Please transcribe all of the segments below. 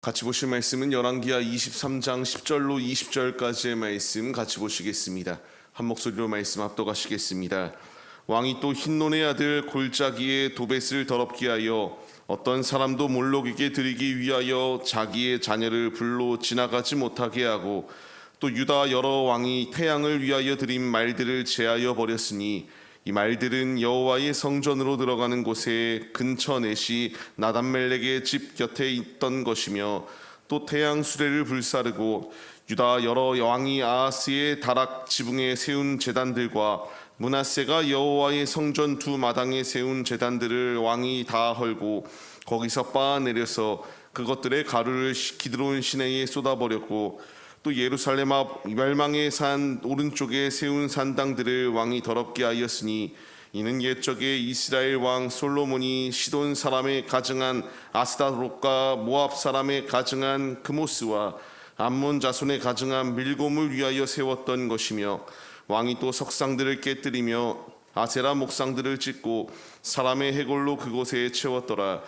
같이 보실 말씀은 열왕기하 23장 10절로 20절까지의 말씀 같이 보시겠습니다. 한 목소리로 말씀 합독하시겠습니다. 왕이 또 힌논의 아들 골짜기에 도벳을 더럽게 하여 어떤 사람도 몰록에게 드리기 위하여 자기의 자녀를 불로 지나가지 못하게 하고 또 유다 여러 왕이 태양을 위하여 드린 말들을 제하여 버렸으니 이 말들은 여호와의 성전으로 들어가는 곳에 근처 넷이 나단멜렉의 집 곁에 있던 것이며 또 태양 수레를 불사르고 유다 여러 왕이 아하스의 다락 지붕에 세운 제단들과 므낫세가 여호와의 성전 두 마당에 세운 제단들을 왕이 다 헐고 거기서 빻아내려서 그것들의 가루를 기드론 시내에 쏟아버렸고 또 예루살렘 앞 멸망의 산 오른쪽에 세운 산당들을 왕이 더럽게 하였으니 이는 옛적에 이스라엘 왕 솔로몬이 시돈 사람의 가증한 아스타롯과 모압 사람의 가증한 그모스와 암몬 자손의 가증한 밀곰을 위하여 세웠던 것이며 왕이 또 석상들을 깨뜨리며 아세라 목상들을 찢고 사람의 해골로 그곳에 채웠더라.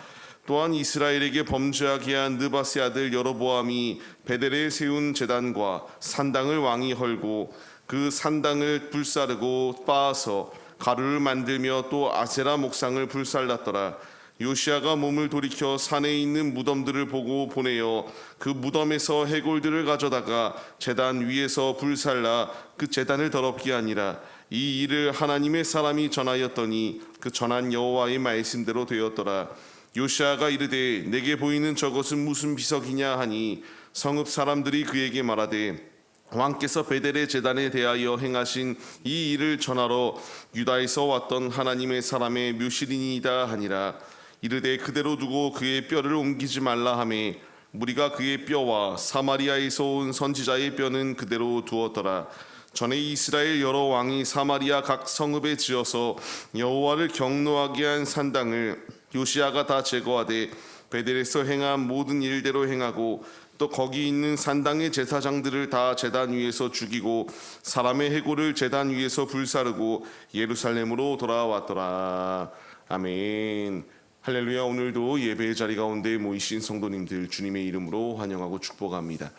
또한 이스라엘에게 범죄하게 한 느바세 아들 여로보암이 베델에 세운 제단과 산당을 왕이 헐고 그 산당을 불사르고 빻아서 가루를 만들며 또 아세라 목상을 불살랐더라. 요시아가 몸을 돌이켜 산에 있는 무덤들을 보고 보내어 그 무덤에서 해골들을 가져다가 제단 위에서 불살라 그 제단을 더럽게 하니라. 이 일을 하나님의 사람이 전하였더니 그 전한 여호와의 말씀대로 되었더라. 요시아가 이르되 내게 보이는 저것은 무슨 비석이냐 하니 성읍 사람들이 그에게 말하되 왕께서 베델의 제단에 대하여 행하신 이 일을 전하러 유다에서 왔던 하나님의 사람의 묘실이니이다 하니라. 이르되 그대로 두고 그의 뼈를 옮기지 말라 하매 무리가 그의 뼈와 사마리아에서 온 선지자의 뼈는 그대로 두었더라. 전에 이스라엘 여러 왕이 사마리아 각 성읍에 지어서 여호와를 경노하게 한 산당을 요시아가 다 제거하되 베델에서 행한 모든 일대로 행하고 또 거기 있는 산당의 제사장들을 다 제단 위에서 죽이고 사람의 해골을 제단 위에서 불사르고 예루살렘으로 돌아왔더라. 아멘. 할렐루야. 오늘도 예배의 자리 가운데 모이신 성도님들 주님의 이름으로 환영하고 축복합니다.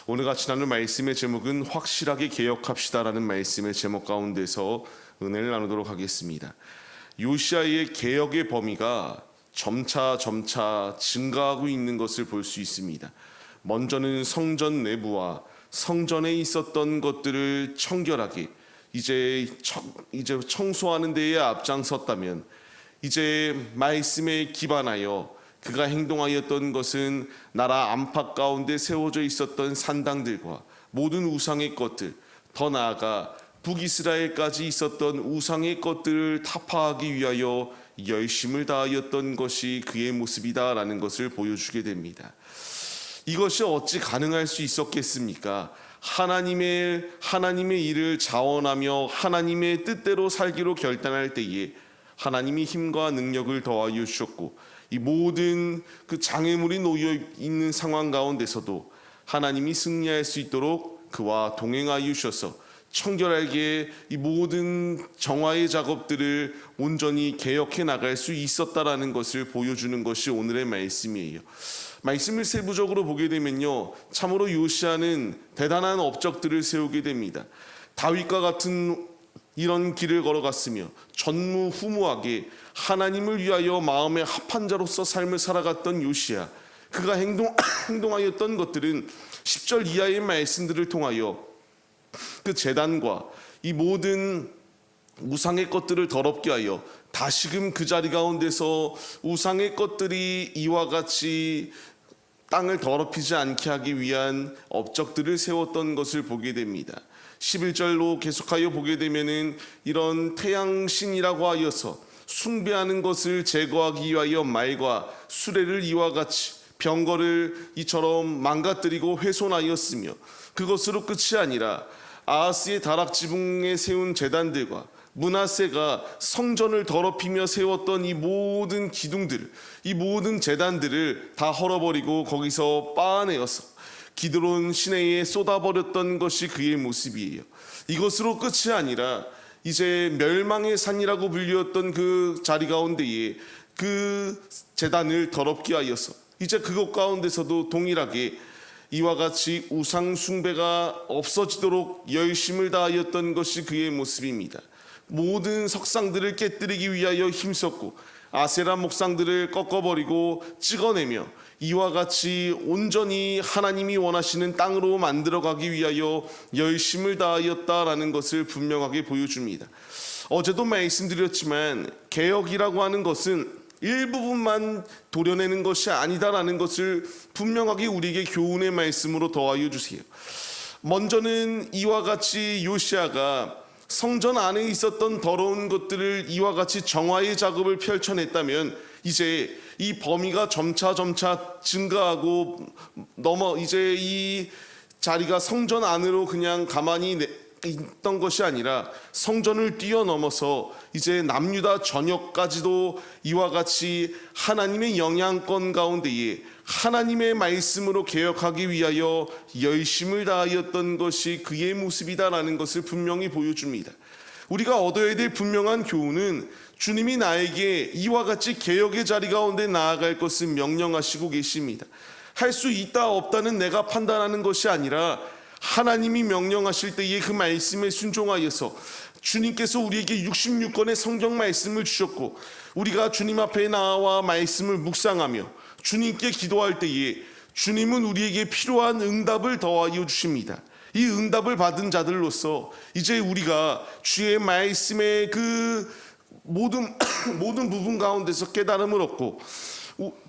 오늘 같이 나눌 말씀의 제목은 확실하게 개혁합시다라는 말씀의 제목 가운데서 은혜를 나누도록 하겠습니다. 요시아의 개혁의 범위가 점차 증가하고 있는 것을 볼 수 있습니다. 먼저는 성전 내부와 성전에 있었던 것들을 청결하게 이제 청소하는 데에 앞장섰다면 이제 말씀에 기반하여 그가 행동하였던 것은 나라 안팎 가운데 세워져 있었던 산당들과 모든 우상의 것들, 더 나아가 북이스라엘까지 있었던 우상의 것들을 타파하기 위하여 열심을 다하였던 것이 그의 모습이다라는 것을 보여주게 됩니다. 이것이 어찌 가능할 수 있었겠습니까? 하나님의 일을 자원하며 하나님의 뜻대로 살기로 결단할 때에 하나님이 힘과 능력을 더하여 주셨고 이 모든 그 장애물이 놓여 있는 상황 가운데서도 하나님이 승리할 수 있도록 그와 동행하여 주셔서 청결하게 이 모든 정화의 작업들을 온전히 개혁해 나갈 수 있었다라는 것을 보여주는 것이 오늘의 말씀이에요. 말씀을 세부적으로 보게 되면요, 참으로 요시아는 대단한 업적들을 세우게 됩니다. 다윗과 같은 이런 길을 걸어갔으며 전무후무하게 하나님을 위하여 마음의 합한 자로서 삶을 살아갔던 요시아, 그가 행동하였던 것들은 10절 이하의 말씀들을 통하여 그 제단과 이 모든 우상의 것들을 더럽게 하여 다시금 그 자리 가운데서 우상의 것들이 이와 같이 땅을 더럽히지 않게 하기 위한 업적들을 세웠던 것을 보게 됩니다. 11절로 계속하여 보게 되면은 이런 태양신이라고 하여서 숭배하는 것을 제거하기 위하여 말과 수레를 이와 같이 병거를 이처럼 망가뜨리고 훼손하였으며 그것으로 끝이 아니라 아하스의 다락 지붕에 세운 제단들과 므낫세가 성전을 더럽히며 세웠던 이 모든 기둥들, 이 모든 제단들을 다 헐어버리고 거기서 빻아내어서 기드론 시내에 쏟아버렸던 것이 그의 모습이에요. 이것으로 끝이 아니라 이제 멸망의 산이라고 불리었던 그 자리 가운데에 그 제단을 더럽게 하여서 이제 그것 가운데서도 동일하게 이와 같이 우상 숭배가 없어지도록 열심을 다하였던 것이 그의 모습입니다. 모든 석상들을 깨뜨리기 위하여 힘썼고 아세라 목상들을 꺾어버리고 찍어내며 이와 같이 온전히 하나님이 원하시는 땅으로 만들어가기 위하여 열심을 다하였다라는 것을 분명하게 보여줍니다. 어제도 말씀드렸지만 개혁이라고 하는 것은 일부분만 도려내는 것이 아니다라는 것을 분명하게 우리에게 교훈의 말씀으로 더하여 주세요. 먼저는 이와 같이 요시아가 성전 안에 있었던 더러운 것들을 이와 같이 정화의 작업을 펼쳐냈다면 이제 이 범위가 점차 증가하고 이제 이 자리가 성전 안으로 그냥 가만히 있던 것이 아니라 성전을 뛰어넘어서 이제 남유다 전역까지도 이와 같이 하나님의 영향권 가운데에 하나님의 말씀으로 개혁하기 위하여 열심을 다하였던 것이 그의 모습이다라는 것을 분명히 보여줍니다. 우리가 얻어야 될 분명한 교훈은 주님이 나에게 이와 같이 개혁의 자리 가운데 나아갈 것을 명령하시고 계십니다. 할 수 있다 없다는 내가 판단하는 것이 아니라 하나님이 명령하실 때에 그 말씀에 순종하여서 주님께서 우리에게 66권의 성경 말씀을 주셨고 우리가 주님 앞에 나와 말씀을 묵상하며 주님께 기도할 때에 주님은 우리에게 필요한 응답을 더하여 주십니다. 이 응답을 받은 자들로서 이제 우리가 주의 말씀의 그 모든 부분 가운데서 깨달음을 얻고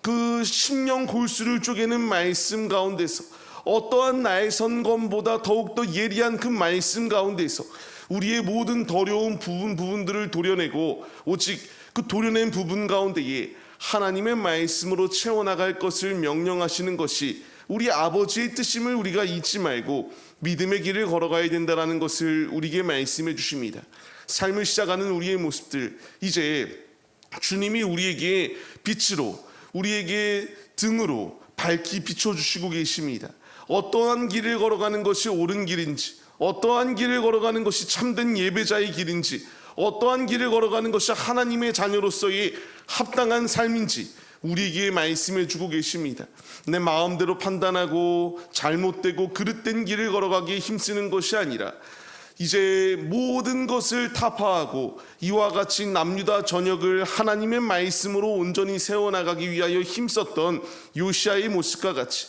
그 심령 골수를 쪼개는 말씀 가운데서 어떠한 나의 선검보다 더욱더 예리한 그 말씀 가운데서 우리의 모든 더러운 부분들을 도려내고 오직 그 도려낸 부분 가운데에 하나님의 말씀으로 채워나갈 것을 명령하시는 것이 우리 아버지의 뜻임을 우리가 잊지 말고 믿음의 길을 걸어가야 된다는 것을 우리에게 말씀해 주십니다. 삶을 시작하는 우리의 모습들, 이제 주님이 우리에게 빛으로 우리에게 등으로 밝히 비춰주시고 계십니다. 어떠한 길을 걸어가는 것이 옳은 길인지, 어떠한 길을 걸어가는 것이 참된 예배자의 길인지, 어떠한 길을 걸어가는 것이 하나님의 자녀로서의 합당한 삶인지 우리에게 말씀해 주고 계십니다. 내 마음대로 판단하고 잘못되고 그릇된 길을 걸어가기에 힘쓰는 것이 아니라 이제 모든 것을 타파하고 이와 같이 남유다 전역을 하나님의 말씀으로 온전히 세워나가기 위하여 힘썼던 요시아의 모습과 같이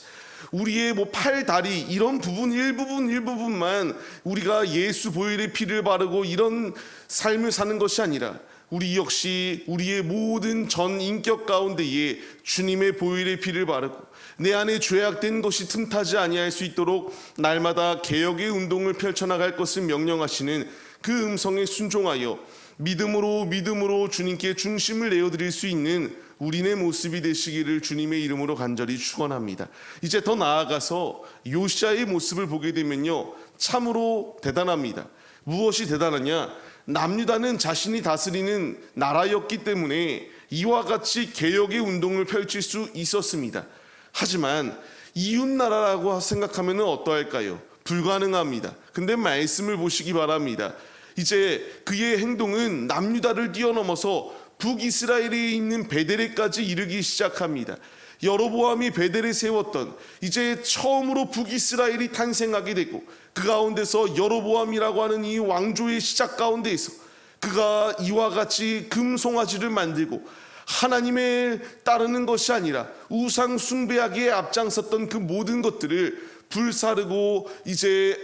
우리의 팔, 다리 이런 부분 일부분만 우리가 예수 보혈의 피를 바르고 이런 삶을 사는 것이 아니라 우리 역시 우리의 모든 전 인격 가운데에 주님의 보혈의 피를 바르고 내 안에 죄악된 것이 틈타지 아니할 수 있도록 날마다 개혁의 운동을 펼쳐나갈 것을 명령하시는 그 음성에 순종하여 믿음으로 주님께 중심을 내어드릴 수 있는 우리의 모습이 되시기를 주님의 이름으로 간절히 축원합니다. 이제 더 나아가서 요시아의 모습을 보게 되면요, 참으로 대단합니다. 무엇이 대단하냐? 남유다는 자신이 다스리는 나라였기 때문에 이와 같이 개혁의 운동을 펼칠 수 있었습니다. 하지만 이웃나라라고 생각하면 어떠할까요? 불가능합니다. 근데 말씀을 보시기 바랍니다. 이제 그의 행동은 남유다를 뛰어넘어서 북이스라엘에 있는 베델에까지 이르기 시작합니다. 여로보암이 베델에 세웠던 이제 처음으로 북이스라엘이 탄생하게 되고 그 가운데서 여로보암이라고 하는 이 왕조의 시작 가운데에서 그가 이와 같이 금송아지를 만들고 하나님을 따르는 것이 아니라 우상 숭배하기에 앞장섰던 그 모든 것들을 불사르고 이제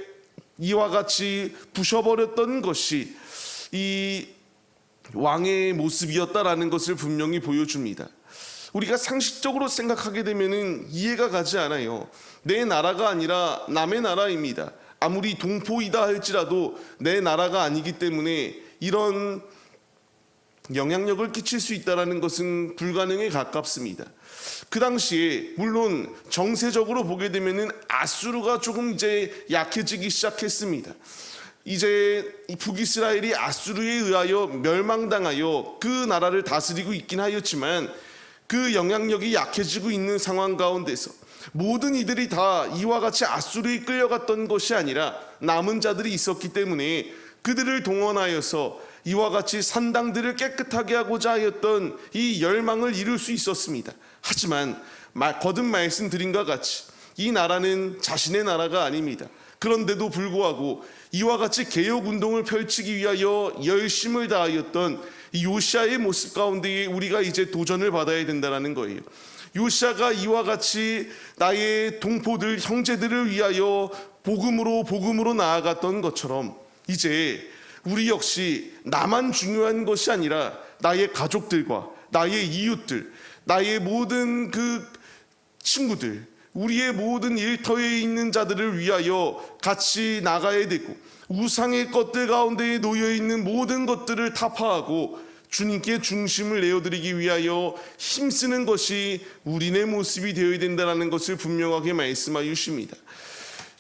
이와 같이 부셔버렸던 것이 이 왕의 모습이었다라는 것을 분명히 보여줍니다. 우리가 상식적으로 생각하게 되면 이해가 가지 않아요. 내 나라가 아니라 남의 나라입니다. 아무리 동포이다 할지라도 내 나라가 아니기 때문에 이런 영향력을 끼칠 수 있다는 것은 불가능에 가깝습니다. 그 당시에 물론 정세적으로 보게 되면 아수르가 조금 이제 약해지기 시작했습니다. 이제 북이스라엘이 아수르에 의하여 멸망당하여 그 나라를 다스리고 있긴 하였지만 그 영향력이 약해지고 있는 상황 가운데서 모든 이들이 다 이와 같이 아수르에 끌려갔던 것이 아니라 남은 자들이 있었기 때문에 그들을 동원하여서 이와 같이 산당들을 깨끗하게 하고자 하였던 이 열망을 이룰 수 있었습니다. 하지만 거듭 말씀드린 것 같이 이 나라는 자신의 나라가 아닙니다. 그런데도 불구하고 이와 같이 개혁운동을 펼치기 위하여 열심을 다하였던 이 요시아의 모습 가운데에 우리가 이제 도전을 받아야 된다는 거예요. 요시아가 이와 같이 나의 동포들, 형제들을 위하여 복음으로 나아갔던 것처럼 이제 우리 역시 나만 중요한 것이 아니라 나의 가족들과 나의 이웃들, 나의 모든 그 친구들, 우리의 모든 일터에 있는 자들을 위하여 같이 나가야 되고, 우상의 것들 가운데에 놓여있는 모든 것들을 타파하고 주님께 중심을 내어드리기 위하여 힘쓰는 것이 우리네 모습이 되어야 된다는 것을 분명하게 말씀하여 주십니다.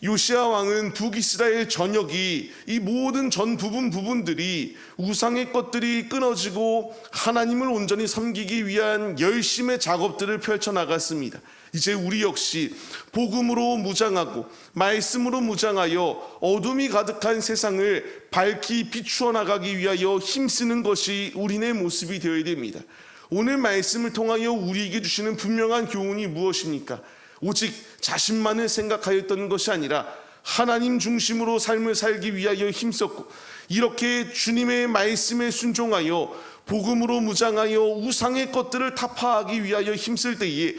요시아 왕은 북이스라엘 전역이 이 모든 전 부분들이 우상의 것들이 끊어지고 하나님을 온전히 섬기기 위한 열심의 작업들을 펼쳐나갔습니다. 이제 우리 역시 복음으로 무장하고 말씀으로 무장하여 어둠이 가득한 세상을 밝히 비추어 나가기 위하여 힘쓰는 것이 우리네 모습이 되어야 됩니다. 오늘 말씀을 통하여 우리에게 주시는 분명한 교훈이 무엇입니까? 오직 자신만을 생각하였던 것이 아니라 하나님 중심으로 삶을 살기 위하여 힘썼고, 이렇게 주님의 말씀에 순종하여 복음으로 무장하여 우상의 것들을 타파하기 위하여 힘쓸 때에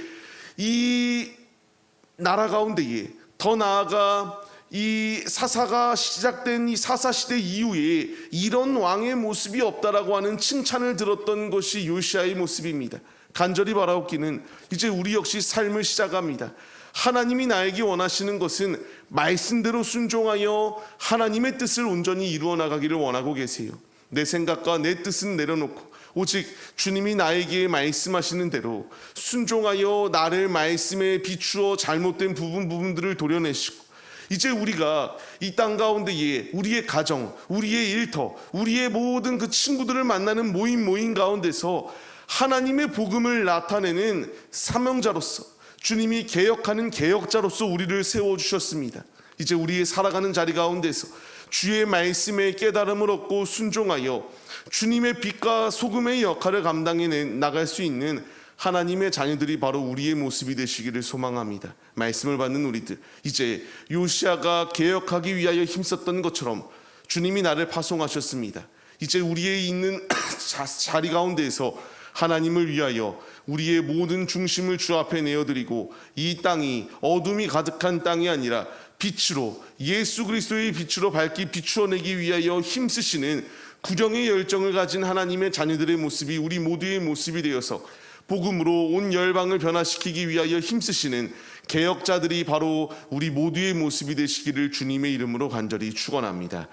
이 나라 가운데에, 더 나아가 이 사사가 시작된 이 사사시대 이후에 이런 왕의 모습이 없다라고 하는 칭찬을 들었던 것이 요시아의 모습입니다. 간절히 바라옵기는 이제 우리 역시 삶을 시작합니다. 하나님이 나에게 원하시는 것은 말씀대로 순종하여 하나님의 뜻을 온전히 이루어 나가기를 원하고 계세요. 내 생각과 내 뜻은 내려놓고 오직 주님이 나에게 말씀하시는 대로 순종하여 나를 말씀에 비추어 잘못된 부분들을 도려내시고, 이제 우리가 이 땅 가운데에 우리의 가정, 우리의 일터, 우리의 모든 그 친구들을 만나는 모임 가운데서 하나님의 복음을 나타내는 사명자로서, 주님이 개혁하는 개혁자로서 우리를 세워주셨습니다. 이제 우리의 살아가는 자리 가운데서 주의 말씀에 깨달음을 얻고 순종하여 주님의 빛과 소금의 역할을 감당해 나갈 수 있는 하나님의 자녀들이 바로 우리의 모습이 되시기를 소망합니다. 말씀을 받는 우리들, 이제 요시아가 개혁하기 위하여 힘썼던 것처럼 주님이 나를 파송하셨습니다. 이제 우리의 있는 자리 가운데에서 하나님을 위하여 우리의 모든 중심을 주 앞에 내어드리고, 이 땅이 어둠이 가득한 땅이 아니라 빛으로, 예수 그리스도의 빛으로 밝히 비추어내기 위하여 힘쓰시는 구령의 열정을 가진 하나님의 자녀들의 모습이 우리 모두의 모습이 되어서 복음으로 온 열방을 변화시키기 위하여 힘쓰시는 개혁자들이 바로 우리 모두의 모습이 되시기를 주님의 이름으로 간절히 축원합니다.